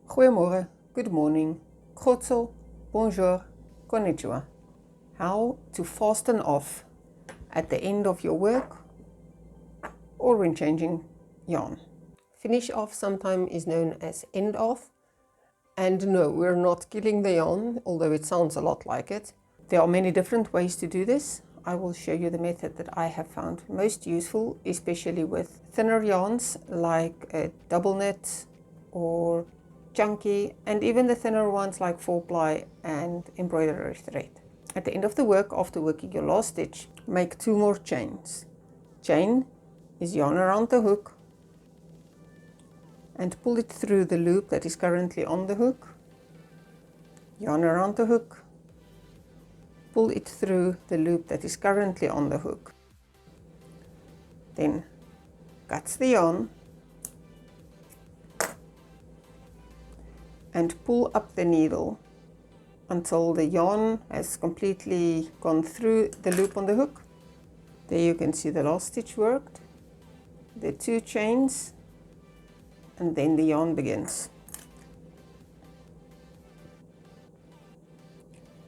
Goeiemorgen, good morning, kotso, bonjour, konnichiwa. How to fasten off at the end of your work or when changing yarn. Finish off sometimes is known as end off. And no, we're not killing the yarn, although it sounds a lot like it. There are many different ways to do this. I will show you the method that I have found most useful, especially with thinner yarns like a double knit or chunky, and even the thinner ones like 4-ply and embroidery thread. At the end of the work, after working your last stitch, make 2 more chains. Chain is yarn around the hook and pull it through the loop that is currently on the hook. Yarn around the hook, pull it through the loop that is currently on the hook. Then cut the yarn and pull up the needle until the yarn has completely gone through the loop on the hook. There you can see the last stitch worked, the 2 chains, and then the yarn begins.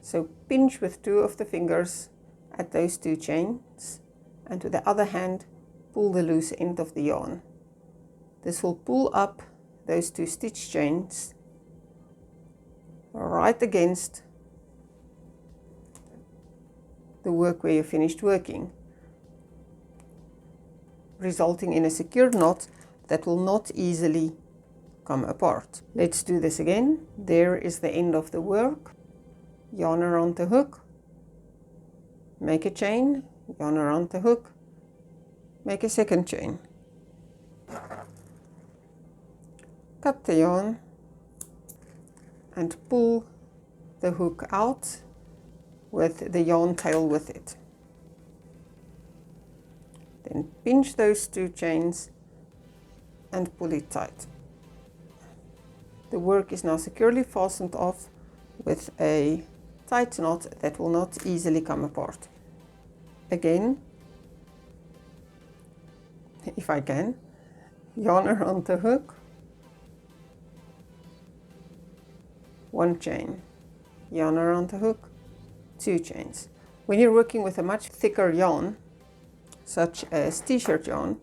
So pinch with 2 of the fingers at those 2 chains, and with the other hand pull the loose end of the yarn. This will pull up those 2 stitch chains right against the work where you finished working, resulting in a secure knot that will not easily come apart. Let's do this again. There is the end of the work. Yarn around the hook, make a chain, yarn around the hook, make a second chain. Cut the yarn and pull the hook out with the yarn tail with it. Then pinch those 2 chains and pull it tight. The work is now securely fastened off with a tight knot that will not easily come apart. Again, if I can, yarn around the hook, 1 chain, yarn around the hook, 2 chains. When you're working with a much thicker yarn, such as t-shirt yarn,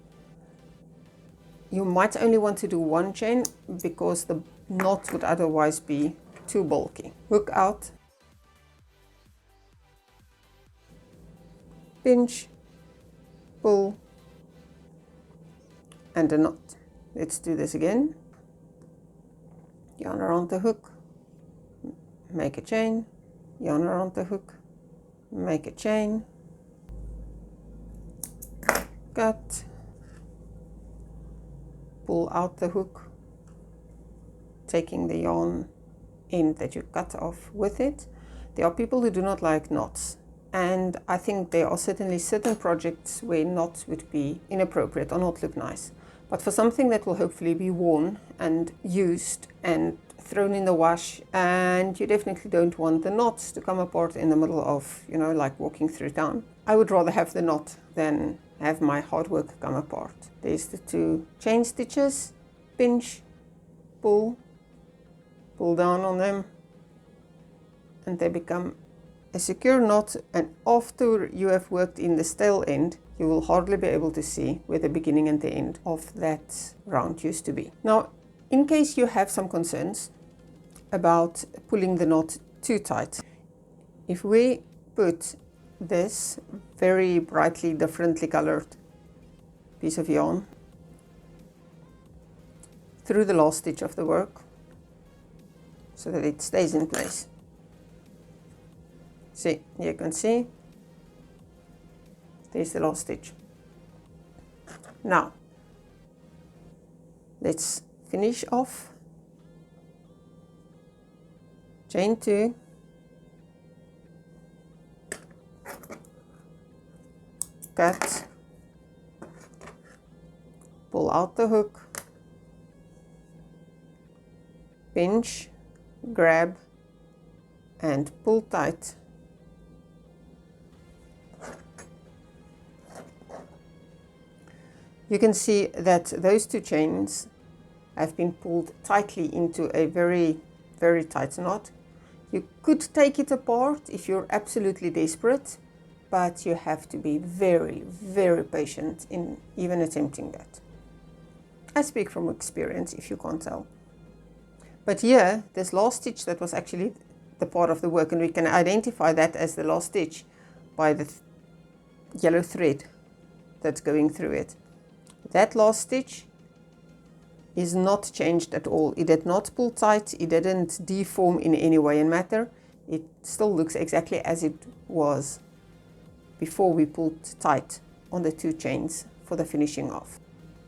you might only want to do 1 chain because the knot would otherwise be too bulky. Hook out, pinch, pull, and a knot. Let's do this again. Yarn around the hook, make a chain, yarn around the hook, make a chain, cut, pull out the hook, taking the yarn end that you cut off with it. There are people who do not like knots, and I think there are certainly certain projects where knots would be inappropriate or not look nice. But for something that will hopefully be worn and used and thrown in the wash, and you definitely don't want the knots to come apart in the middle of, like walking through town, I would rather have the knot than have my hard work come apart. There's the 2 chain stitches, pinch, pull down on them, and they become a secure knot, and after you have worked in the tail end, you will hardly be able to see where the beginning and the end of that round used to be. Now, in case you have some concerns about pulling the knot too tight, if we put this very brightly differently colored piece of yarn through the last stitch of the work so that it stays in place. See, you can see there's the last stitch. Now let's finish off. Chain 2, cut, pull out the hook, pinch, grab, and pull tight. You can see that those 2 chains have been pulled tightly into a very, very tight knot. You could take it apart if you're absolutely desperate, but you have to be very, very patient in even attempting that. I speak from experience if you can't tell. But here, this last stitch that was actually the part of the work, and we can identify that as the last stitch by the yellow thread that's going through it. That last stitch is not changed at all. It did not pull tight, it didn't deform in any way and matter. It still looks exactly as it was before we pulled tight on the 2 chains for the finishing off.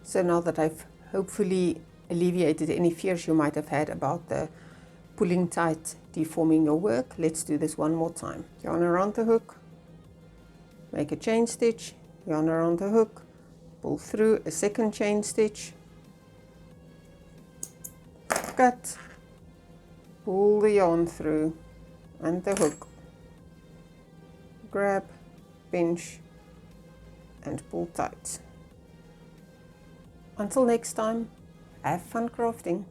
So now that I've hopefully alleviated any fears you might have had about the pulling tight deforming your work, let's do this one more time. Yarn around the hook, make a chain stitch, yarn around the hook, pull through a second chain stitch, cut, pull the yarn through and the hook, grab, pinch and pull tight. Until next time, have fun crafting.